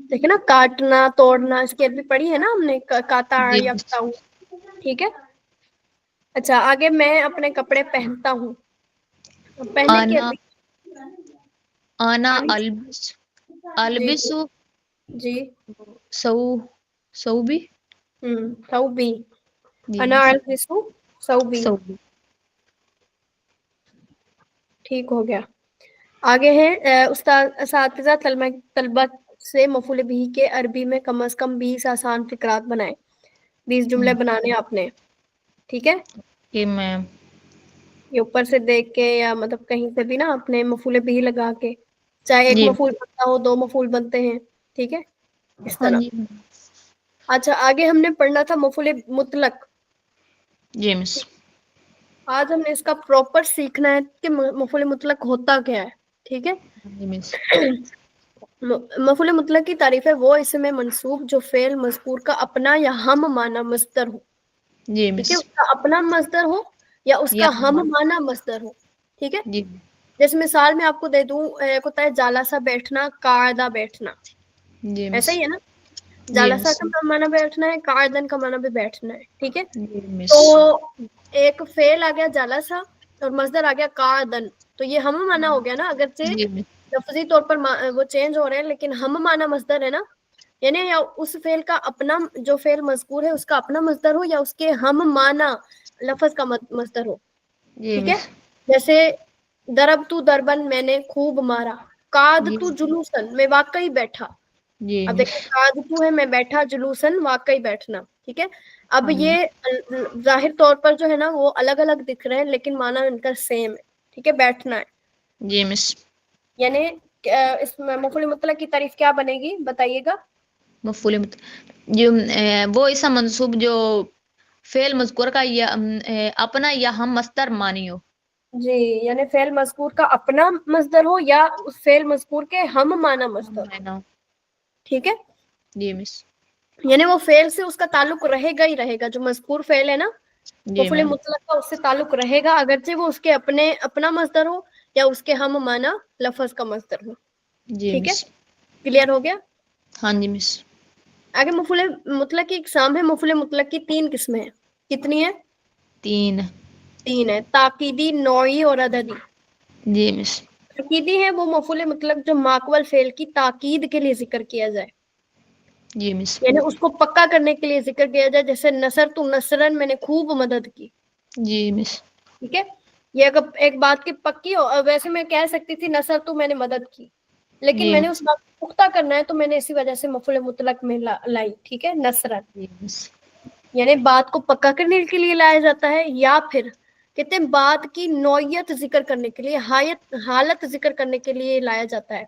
[SPEAKER 1] دیکھیں نا کاٹنا توڑنا اس کی عربی پڑھی ہے نا ہم نے، قطع
[SPEAKER 2] جی مس.
[SPEAKER 1] یقطع. ٹھیک ہے. اچھا آگے میں اپنے کپڑے پہنتا ہوں. پہننے کی
[SPEAKER 2] انا
[SPEAKER 1] عربی.
[SPEAKER 2] انا البس
[SPEAKER 1] جی
[SPEAKER 2] البس
[SPEAKER 1] جی
[SPEAKER 2] ثوبی.
[SPEAKER 1] ثوبی.
[SPEAKER 2] جی
[SPEAKER 1] انا
[SPEAKER 2] مس.
[SPEAKER 1] البس ثوبی.
[SPEAKER 2] ثوبی.
[SPEAKER 1] ٹھیک ہو گیا. آگے ہے استاد اساتذہ طلبہ سے مفعول بھی کے عربی میں کم از کم 20 آسان فقرات بنائے. 20 جملے بنانے آپ نے, ٹھیک ہے.
[SPEAKER 2] کہ میم
[SPEAKER 1] یہ اوپر سے دیکھ کے یا مطلب کہیں سے بھی نا اپنے مفعول بھی لگا کے, چاہے ایک
[SPEAKER 2] جی
[SPEAKER 1] مفعول بنتا ہو 2 مفعول بنتے ہیں, ٹھیک ہے, اس
[SPEAKER 2] ہاں
[SPEAKER 1] طرح.
[SPEAKER 2] جی
[SPEAKER 1] اچھا آگے ہم نے پڑھنا تھا مفعول مطلق.
[SPEAKER 2] جی مس.
[SPEAKER 1] آج ہم نے اس کا پراپر سیکھنا ہے کہ مفعول مطلق ہوتا کیا ہے, ٹھیک ہے.
[SPEAKER 2] جی مس.
[SPEAKER 1] مفعول مطلق کی تعریف ہے وہ اسم منصوب جو فعل مذکور کا اپنا یا ہم معنی مصدر ہو,
[SPEAKER 2] جی
[SPEAKER 1] ٹھیک ہے,
[SPEAKER 2] مس.
[SPEAKER 1] اس کا اپنا مصدر ہو یا اس کا ہم معنی مصدر ہو, ٹھیک ہے.
[SPEAKER 2] جی
[SPEAKER 1] جیسے مثال میں آپ کو دے دوں, ایک ہوتا ہے جالسا بیٹھنا, قاعدہ بیٹھنا,
[SPEAKER 2] جی
[SPEAKER 1] ایسا
[SPEAKER 2] مس.
[SPEAKER 1] ہی ہے نا.
[SPEAKER 2] جی
[SPEAKER 1] جالسا
[SPEAKER 2] مس.
[SPEAKER 1] کا معنی بیٹھنا ہے, قاعدن کا معنی بھی بیٹھنا ہے, ٹھیک ہے.
[SPEAKER 2] جی
[SPEAKER 1] تو
[SPEAKER 2] مس.
[SPEAKER 1] ایک فعل آ گیا جالسا اور مصدر آ گیا قاعدن, تو یہ ہم معنی ہو گیا نا, اگرچہ
[SPEAKER 2] جی مس.
[SPEAKER 1] لفظی طور پر وہ چینج ہو رہے ہیں لیکن ہم معنی مصدر ہے نا, یعنی یا اس فعل کا اپنا جو فعل مذکور ہے اس کا اپنا مصدر ہو یا اس کے ہم معنی لفظ کا مصدر ہو,
[SPEAKER 2] جی
[SPEAKER 1] ٹھیک ہے.
[SPEAKER 2] مس.
[SPEAKER 1] جیسے ضربت دربن, میں نے خوب مارا.
[SPEAKER 2] جی
[SPEAKER 1] قعدت جلوسن, میں واقعی بیٹھا.
[SPEAKER 2] جی
[SPEAKER 1] اب
[SPEAKER 2] مس.
[SPEAKER 1] دیکھیں قعدت ہے میں بیٹھا, جلوسن واقعی بیٹھنا, ٹھیک ہے. اب
[SPEAKER 2] ہاں جی
[SPEAKER 1] یہ ظاہر طور پر جو ہے نا وہ الگ الگ دکھ رہے ہیں لیکن معنی ان کا سیم ہے, ٹھیک ہے, بیٹھنا ہے.
[SPEAKER 2] جی مس.
[SPEAKER 1] یعنی اس مفعول مطلق کی تعریف کیا بنے گی بتائیے گا.
[SPEAKER 2] مفعول جو وہ اسم منصوب جو فعل مذکور کا یا اپنا یا ہم مصدر مانی ہو.
[SPEAKER 1] جی, یعنی فعل مذکور کا اپنا مصدر ہو یا اس فعل مذکور کے ہم معنی مصدر ہو, ٹھیک ہے.
[SPEAKER 2] جی مس.
[SPEAKER 1] یعنی وہ فعل سے اس کا تعلق رہے گا ہی رہے گا, جو مذکور فعل ہے نا
[SPEAKER 2] جی
[SPEAKER 1] مفعول
[SPEAKER 2] میم.
[SPEAKER 1] مطلق کا اس سے تعلق رہے گا, اگرچہ وہ اس کے اپنا مصدر ہو یا اس کے ہم معنی لفظ کا مصدر ہو,
[SPEAKER 2] جی
[SPEAKER 1] ٹھیک ہے.
[SPEAKER 2] مس.
[SPEAKER 1] کلیئر ہو گیا.
[SPEAKER 2] ہاں جی مس.
[SPEAKER 1] آگے مفعول مطلق کی اقسام ہے. مفعول مطلق کی 3 قسمیں ہیں. کتنی ہیں؟
[SPEAKER 2] 3.
[SPEAKER 1] 3 ہے, تاکیدی, نوعی اور عددی.
[SPEAKER 2] جی مس.
[SPEAKER 1] تاکیدی ہے وہ مفعول مطلق جو ماقبل فعل کی تاکید کے لیے ذکر کیا جائے,
[SPEAKER 2] جی مس.
[SPEAKER 1] یعنی اس کو پکا کرنے کے لیے ذکر کیا جائے. جیسے نصرت نصرن, میں نے خوب مدد کی,
[SPEAKER 2] جی مس.
[SPEAKER 1] ٹھیک ہے. یہ اگر ایک بات کی پکی ہو, ویسے میں کہہ سکتی تھی نصر تو میں نے مدد کی, لیکن
[SPEAKER 2] جی
[SPEAKER 1] میں نے اس
[SPEAKER 2] مس.
[SPEAKER 1] بات کو پختہ کرنا ہے تو میں نے اسی وجہ سے مفعول مطلق میں لائی, ٹھیک ہے, نصرت.
[SPEAKER 2] جی مس.
[SPEAKER 1] یعنی بات کو پکا کرنے کے لیے لایا جاتا ہے, یا پھر کہتے ہیں بات کی نوعیت ذکر کرنے کے لیے, حالت ذکر کرنے کے لیے لایا جاتا ہے.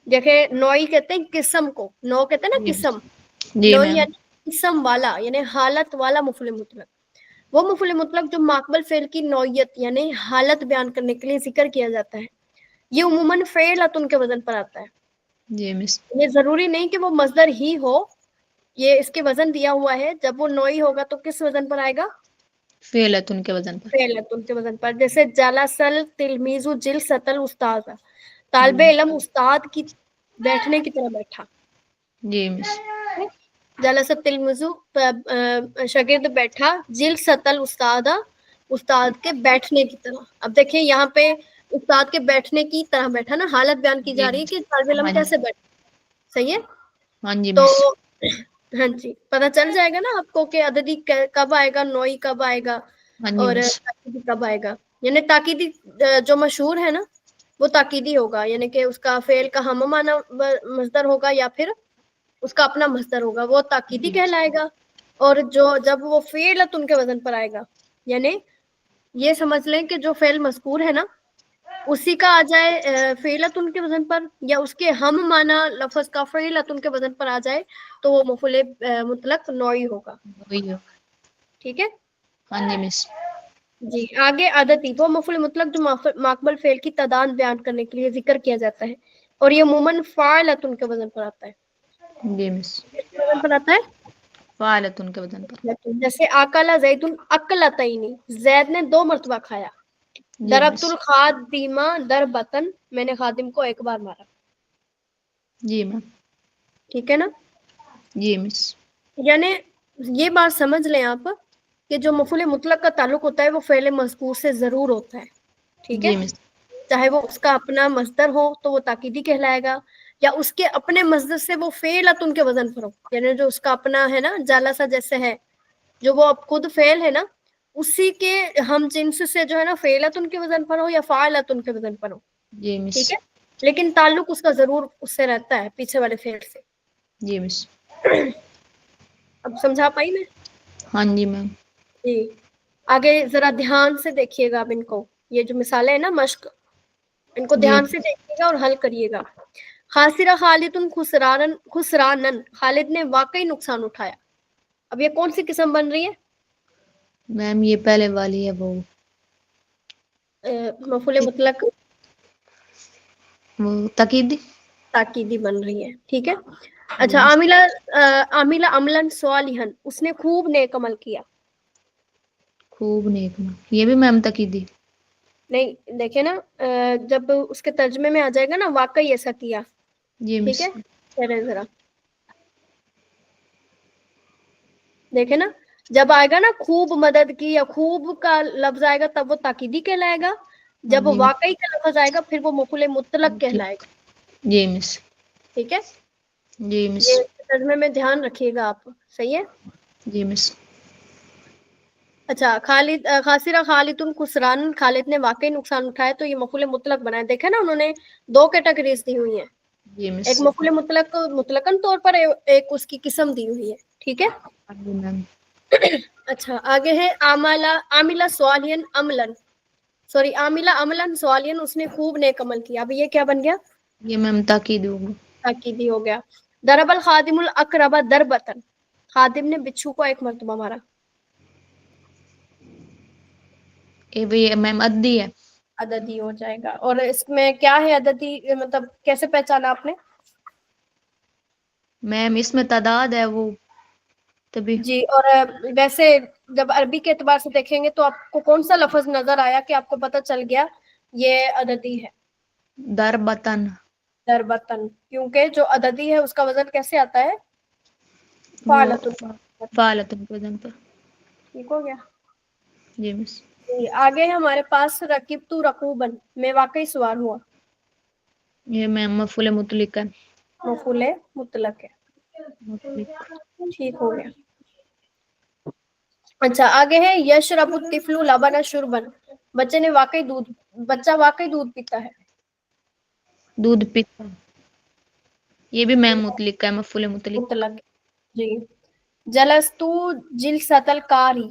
[SPEAKER 1] دیکھیں نوعی کہتے ہیں قسم کو, نو کہتے ہیں نا
[SPEAKER 2] جی
[SPEAKER 1] قسم,
[SPEAKER 2] جی
[SPEAKER 1] نوعی
[SPEAKER 2] میم.
[SPEAKER 1] یعنی قسم والا, یعنی حالت والا مفعول مطلق. وہ مفعول مطلق جو ماقبل فعل کی نوعیت یعنی حالت بیان کرنے کے لیے ذکر کیا جاتا ہے, یہ عموماً فعلۃ کے وزن پر آتا ہے.
[SPEAKER 2] جی مس.
[SPEAKER 1] یہ ضروری نہیں کہ وہ مصدر ہی ہو, یہ اس کے وزن دیا ہوا ہے. جب وہ نوعی ہوگا تو کس وزن پر آئے گا؟
[SPEAKER 2] فعلۃ کے وزن پر.
[SPEAKER 1] فعلۃ کے وزن پر. جیسے جلسل تلمیذ جلسۃ الاستاذ, طالب
[SPEAKER 2] جی
[SPEAKER 1] علم استاد کی بیٹھنے کی طرح بیٹھا.
[SPEAKER 2] جی مس.
[SPEAKER 1] جلسۃ التلمیذ, شاگرد بیٹھا, جلسۃ الاستاذ, استاد کے بیٹھنے کی طرح. اب دیکھیں یہاں پہ استاد کے بیٹھنے کی طرح بیٹھا نا, حالت بیان کی
[SPEAKER 2] جی
[SPEAKER 1] جا رہی ہے کہ طالب علم
[SPEAKER 2] ہاں
[SPEAKER 1] کیسے بیٹھا, صحیح ہے.
[SPEAKER 2] ہاں جی
[SPEAKER 1] تو
[SPEAKER 2] مس.
[SPEAKER 1] ہاں جی, پتہ چل جائے گا نا آپ کو کہ عددی کب آئے گا, نوعی کب آئے گا,
[SPEAKER 2] ہاں جی
[SPEAKER 1] اور
[SPEAKER 2] مس.
[SPEAKER 1] تاکیدی کب آئے گا. یعنی تاکیدی جو مشہور ہے نا وہ تاکیدی ہوگا, یعنی کہ اس کا فعل کا ہم معنی مصدر ہوگا یا پھر اس کا اپنا مصدر ہوگا, وہ تاکیدی
[SPEAKER 2] جی
[SPEAKER 1] کہلائے گا. اور جب وہ فعلۃ کے وزن پر آئے گا, یعنی یہ سمجھ لیں کہ جو فعل مذکور ہے نا اسی کا آ جائے فعلۃ کے وزن پر, یا اس کے ہم معنی لفظ کا فعلۃ کے وزن پر آ جائے تو وہ مفعول مطلق نوعی ہوگا,
[SPEAKER 2] وہی ہو.
[SPEAKER 1] ٹھیک ہے.
[SPEAKER 2] ہاں جی مس.
[SPEAKER 1] جی آگے عددی, وہ مفعول مطلق جو ماقبل فعل کی تعداد بیان کرنے کے لیے ذکر کیا جاتا ہے, اور یہ عموماً فاعلۃ کے وزن پر آتا ہے.
[SPEAKER 2] جی مس.
[SPEAKER 1] کس کے وزن پر آتا ہے؟
[SPEAKER 2] فعلۃ کے وزن پر.
[SPEAKER 1] جیسے اکل زید اکلتین, زید نے 2 مرتبہ کھایا.
[SPEAKER 2] جی
[SPEAKER 1] ضربت
[SPEAKER 2] مس.
[SPEAKER 1] الخادم ضربۃ, میں نے خادم کو ایک بار مارا.
[SPEAKER 2] جی میم.
[SPEAKER 1] ٹھیک ہے نا.
[SPEAKER 2] جی مس.
[SPEAKER 1] یعنی یہ بات سمجھ لیں آپ کہ جو مفعول مطلق کا تعلق ہوتا ہے وہ فعل مذکور سے ضرور ہوتا ہے, ٹھیک ہے.
[SPEAKER 2] جی مس.
[SPEAKER 1] چاہے وہ اس کا اپنا مصدر ہو تو وہ تاکیدی کہلائے گا, یا اس کے اپنے مصدر سے وہ فعلۃ کے وزن پر ہو, یعنی جو اس کا اپنا ہے نا جالسا جیسے ہے, جو وہ اب خود فعل ہے نا اسی کے ہم جنس سے جو ہے نا فعلۃ کے وزن پر ہو یا فاعلۃ کے وزن پر ہو,
[SPEAKER 2] جی مس.
[SPEAKER 1] ٹھیک ہے. لیکن تعلق اس کا ضرور اس سے رہتا ہے پیچھے والے فعل سے.
[SPEAKER 2] جی مس.
[SPEAKER 1] اب سمجھا پائی میں؟
[SPEAKER 2] ہاں جی میم.
[SPEAKER 1] جی آگے ذرا دھیان سے دیکھیے گا اب ان کو، یہ جو مثالیں ہیں نا مشق، ان کو
[SPEAKER 2] جی
[SPEAKER 1] دھیان سے دیکھیے گا اور حل کریے گا. خاسرہ خالد خسرانن، خالد نے واقعی نقصان اٹھایا. اب یہ کون سی قسم بن رہی ہے؟
[SPEAKER 2] میم یہ پہلے والی ہے وہ
[SPEAKER 1] مفعول مطلق
[SPEAKER 2] تاکیدی.
[SPEAKER 1] تاکیدی بن رہی ہے. ٹھیک ہے.
[SPEAKER 2] جی
[SPEAKER 1] اچھا
[SPEAKER 2] مس.
[SPEAKER 1] عاملہ عملاً صالحاً، اس نے خوب نیک عمل کیا.
[SPEAKER 2] خوب نیک. یہ بھی میم تاکیدی.
[SPEAKER 1] نہیں دیکھیں نا، جب اس کے ترجمے میں آ جائے گا نا واقعی ایسا کیا.
[SPEAKER 2] جی
[SPEAKER 1] ٹھیک
[SPEAKER 2] مس.
[SPEAKER 1] ہے. ذرا دیکھیں نا، جب آئے گا نا خوب مدد کی یا خوب کا لفظ آئے گا تب وہ تاکیدی کہلائے گا.
[SPEAKER 2] ہاں
[SPEAKER 1] جب
[SPEAKER 2] جی
[SPEAKER 1] واقعی کا لفظ آئے گا پھر وہ مفعول مطلق کہلائے گا.
[SPEAKER 2] جی مس.
[SPEAKER 1] ٹھیک ہے.
[SPEAKER 2] جی مس.
[SPEAKER 1] یہ ترجمے میں دھیان رکھیے گا آپ. صحیح ہے.
[SPEAKER 2] جی مس.
[SPEAKER 1] اچھا خاسرہ خالد خسران، خالد نے واقعی نقصان اٹھایا، تو یہ مفعول مطلق بنایا. دیکھا نا انہوں نے دو کیٹیگریز دی ہوئی ہیں،
[SPEAKER 2] جی
[SPEAKER 1] ایک
[SPEAKER 2] مس.
[SPEAKER 1] مفعول مطلق مطلقاً طور پر، ایک اس کی قسم دی ہوئی ہے. ٹھیک ہے.
[SPEAKER 2] ہاں جی میم.
[SPEAKER 1] اچھا آگے ہے عاملہ صالحاً عملاً، سوری عاملہ عملاً صالحاً، اس نے خوب نیک عمل کیا. اب یہ کیا بن گیا؟
[SPEAKER 2] یہ میم تاکید ہوگی.
[SPEAKER 1] تاکیدی ہو گیا. ضرب الخادم الاقرب ضربۃ، خادم نے بچھو کو ایک مرتبہ مارا.
[SPEAKER 2] یہ بھی میم عدی ہے.
[SPEAKER 1] عددی ہو جائے گا. اور اس میں کیا ہے عددی، مطلب کیسے پہچانا آپ نے؟
[SPEAKER 2] میم اس میں تعداد ہے وہ تبھی.
[SPEAKER 1] جی. اور ویسے جب عربی کے اعتبار سے دیکھیں گے تو آپ کو کون سا لفظ نظر آیا کہ آپ کو پتہ چل گیا یہ عددی ہے؟
[SPEAKER 2] ضربتاً.
[SPEAKER 1] ضربتاً، کیونکہ جو عددی ہے اس کا وزن کیسے آتا ہے؟
[SPEAKER 2] وہ
[SPEAKER 1] فعلۃ.
[SPEAKER 2] فعالتن کے وزن پر.
[SPEAKER 1] ٹھیک ہو گیا.
[SPEAKER 2] جی مس.
[SPEAKER 1] جی آگے ہے ہمارے پاس رکبت رکوباً، میں واقعی سوار ہوا.
[SPEAKER 2] یہ میم مفعول مطلق ہے.
[SPEAKER 1] مفعول مطلق ہے.
[SPEAKER 2] مطلق.
[SPEAKER 1] ٹھیک ہو گیا. اچھا آگے ہے یشرب الطفل لبن شربا، بچہ واقعی دودھ پیتا ہے.
[SPEAKER 2] دودھ پیتا. یہ بھی میم مطلق ہے، مفعول مطلق.
[SPEAKER 1] مطلق. جی. جلستو جلسۃ القاری،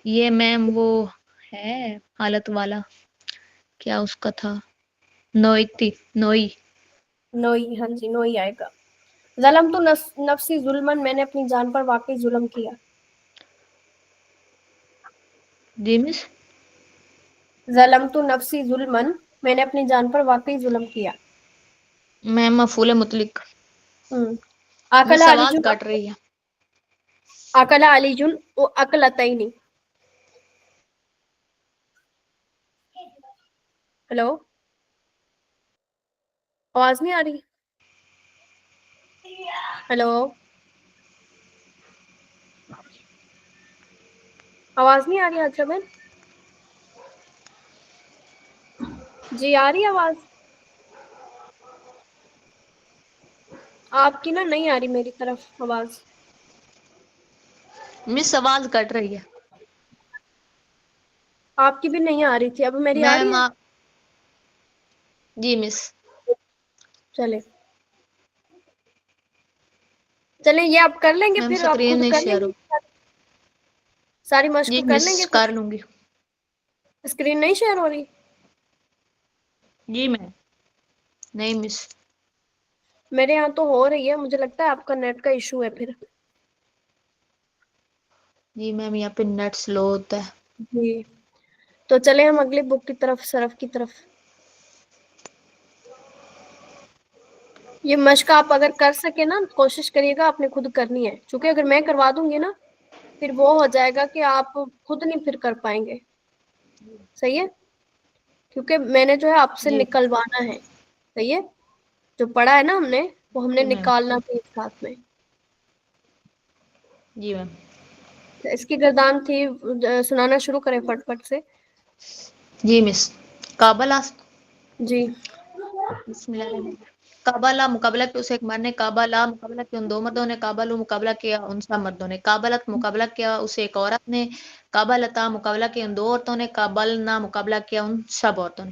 [SPEAKER 2] یہ میم وہ ہے حالت والا، کیا اس کا تھا، نوئی.
[SPEAKER 1] نوئی. ہاں جی نوئی آئے گا. ظلمت نفسی ظلمن، میں نے اپنی جان پر واقعی ظلم کیا.
[SPEAKER 2] جی مس.
[SPEAKER 1] ظلمت نفسی ظلمن، میں نے اپنی جان پر واقعی ظلم کیا.
[SPEAKER 2] میم مفعول مطلق.
[SPEAKER 1] آکل
[SPEAKER 2] مس
[SPEAKER 1] علی
[SPEAKER 2] آواز
[SPEAKER 1] جن،
[SPEAKER 2] کٹ رہی ہے.
[SPEAKER 1] آکل علی جن اکلتین. ہلو، آواز نہیں آ رہی؟ ہلو، آواز نہیں آ رہی آج بہن؟ جی آ رہی آواز؟ آپ کی نا نہیں آ رہی میری طرف آواز.
[SPEAKER 2] مس آواز کٹ رہی ہے.
[SPEAKER 1] آپ کی بھی نہیں آ رہی تھی، اب میری آ رہی
[SPEAKER 2] میم
[SPEAKER 1] ہے؟
[SPEAKER 2] جی مس.
[SPEAKER 1] چلے یہ آپ کر لیں گے،
[SPEAKER 2] میم
[SPEAKER 1] پھر آپ
[SPEAKER 2] اسکرین
[SPEAKER 1] خود
[SPEAKER 2] نہیں
[SPEAKER 1] کر لیں
[SPEAKER 2] شیئر
[SPEAKER 1] گے
[SPEAKER 2] ہو.
[SPEAKER 1] ساری مشق
[SPEAKER 2] جی
[SPEAKER 1] کر
[SPEAKER 2] مس
[SPEAKER 1] لیں گے پھر.
[SPEAKER 2] کر لوں گی.
[SPEAKER 1] اسکرین نہیں شیئر ہو رہی؟
[SPEAKER 2] جی میم نہیں مس.
[SPEAKER 1] میرے یہاں تو ہو رہی ہے، مجھے لگتا ہے آپ کا نیٹ کا ایشو ہے پھر.
[SPEAKER 2] جی میم یہاں پہ نیٹ سلو ہوتا ہے.
[SPEAKER 1] جی تو چلے ہم اگلی بک کی طرف، صرف کی طرف. یہ مشق آپ اگر کر سکے نا، کوشش کریے گا آپ نے خود کرنی ہے، کیونکہ اگر میں کروا دوں گی نا پھر وہ ہو جائے گا کہ آپ خود نہیں پھر کر پائیں گے. صحیح ہے. کیونکہ میں نے جو ہے آپ سے
[SPEAKER 2] جی
[SPEAKER 1] نکلوانا ہے. صحیح ہے. جو پڑھا ہے نا ہم نے وہ ہم نے
[SPEAKER 2] جی میم.
[SPEAKER 1] نکالنا بھی ایک ساتھ میں.
[SPEAKER 2] جی میم.
[SPEAKER 1] اس کی گردان تھی، سنانا شروع کریں پٹ پٹ سے.
[SPEAKER 2] جی مس. قابل
[SPEAKER 1] جی.
[SPEAKER 2] بسم اللہ الرحمن الرحیم. کعبہ لا مقابلہ کے اسے ایک مرد نے، کعبہ لا مقابلہ کیا ان دو مردوں نے، کعبہ لو مقابلہ کیا ان سب مردوں نے، کعبلت مقابلہ کیا اسے ایک عورت نے، کعبہ لتا مقابلہ کیا ان دو عورتوں نے، کعبلنا مقابلہ کیا ان سب عورتوں نے.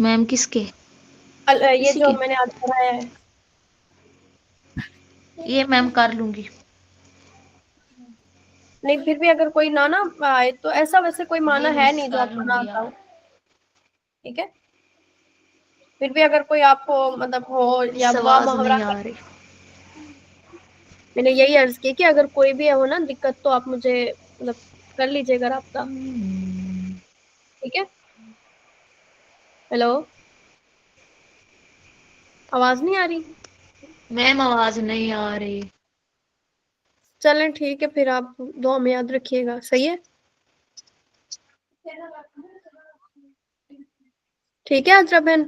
[SPEAKER 2] میم کس کے؟
[SPEAKER 1] یہ
[SPEAKER 2] اسی
[SPEAKER 1] جو
[SPEAKER 2] کے؟
[SPEAKER 1] میں نے آج پڑھایا ہے.
[SPEAKER 2] یہ میم کر لوں گی.
[SPEAKER 1] نہیں پھر بھی اگر کوئی نہ آئے تو ایسا ویسے کوئی معنی ہے
[SPEAKER 2] مس
[SPEAKER 1] نہیں جو
[SPEAKER 2] کر
[SPEAKER 1] آپ کو
[SPEAKER 2] لوں
[SPEAKER 1] نہ
[SPEAKER 2] گی
[SPEAKER 1] آتا
[SPEAKER 2] یار.
[SPEAKER 1] ہو. ٹھیک ہے. پھر بھی اگر کوئی آپ کو مطلب ہو یا وا
[SPEAKER 2] آواز
[SPEAKER 1] محاورہ
[SPEAKER 2] نہیں
[SPEAKER 1] کا،
[SPEAKER 2] آ رہی.
[SPEAKER 1] میں نے یہی عرض کی کہ اگر کوئی بھی ہو نا دقت تو آپ مجھے مطلب کر لیجیے گا رابطہ. ٹھیک ہے. ہیلو، آواز نہیں آ رہی؟
[SPEAKER 2] میم آواز نہیں آ رہی.
[SPEAKER 1] چلیں ٹھیک ہے پھر، آپ دعا میں یاد رکھیے گا. صحیح ہے. ٹھیک ہے عذرا بہن.